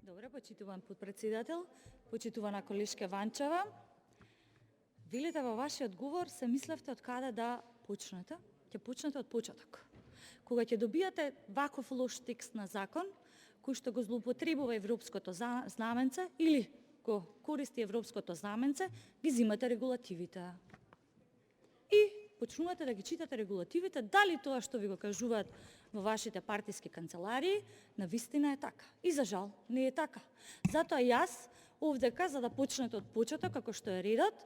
Добре, почитуван подпредседател, почитувана колешка Ванчева. Велите во вашиот говор се мислевте од каде да почнете? Ќе почнете од почеток. Кога ќе добијате ваков лош текст на закон, кој што го злоупотребува европското знаменце или го користи европското знаменце, ги зимате регулативите. И почнувате да ги читате регулативите, дали тоа што ви го кажуваат во вашите партиски канцеларии, навистина е така. И за жал, не е така. Затоа јас овдека, за да почнете од почеток, како што е редот,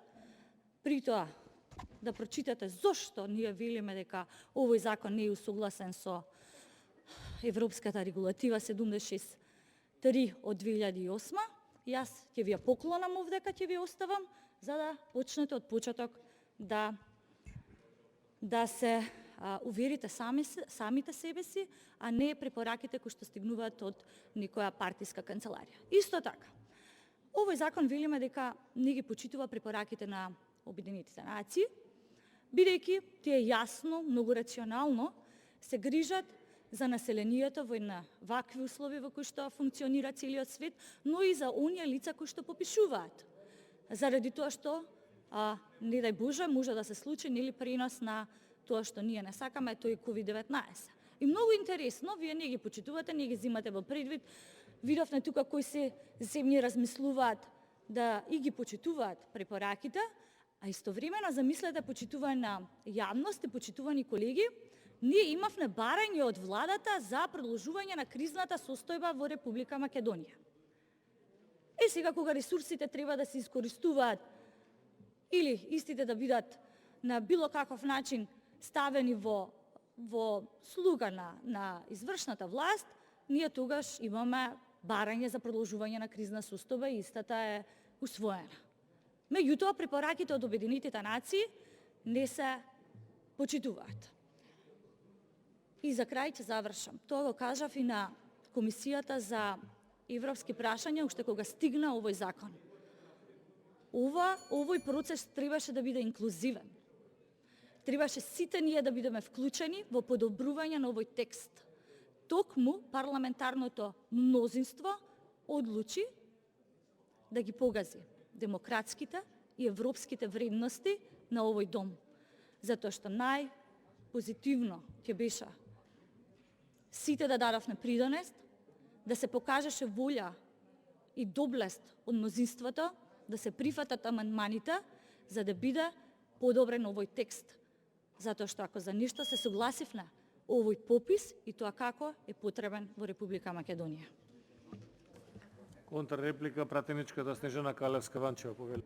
при тоа да прочитате зошто ние велиме дека овој закон не е усогласен со Европската регулатива 76.3 од 2008, јас ќе ви ја поклонам овдека, ќе ви оставам, за да почнете од почеток да се уверите самите себе си, а не препораките кои што стигнуваат од некоја партиска канцеларија. Исто така, овој закон велиме дека не ги почитува препораките на Обединетите нации, бидејќи тие јасно, многу рационално се грижат за населението во една вакви услови во кои што функционира целиот свет, но и за оние лица кои што попишуваат. Заради тоа што не дај Боже, може да се случи нели пренос на тоа што ние не сакаме, тој COVID-19. И многу интересно, вие не ги почитувате, не ги зимате во предвид. Видовме тука кои се земји размислуваат да и ги почитуваат препораките, а истовремено замислете почитување на јавност и почитувани колеги, ние имавме барање од владата за продолжување на кризната состојба во Република Македонија. И сега кога ресурсите треба да се искористуваат или истите да бидат на било каков начин ставени во слуга на извршната власт, ние тогаш имаме барање за продолжување на кризна состојба и истата е усвоена. Меѓутоа, препораките од Обединетите нации не се почитуваат. И за крај ќе завршам. Тоа го кажав и на Комисијата за европски прашања, уште кога стигна овој закон. Овој процес требаше да биде инклузивен. Требаше сите ние да бидеме вклучени во подобрување на овој текст. Токму парламентарното мнозинство одлучи да ги погази демократските и европските вредности на овој дом. Затоа што најпозитивно ќе беше сите да дадовме придонес, да се покажеше волја и доблест од мнозинството, да се прифатат амандманите, за да биде подобрен овој текст. Затоа што ако за ништо се согласивме, овој попис и тоа како е потребен во Република Македонија. Контрреплика, пратеничката Снежана Калевска-Ванчева.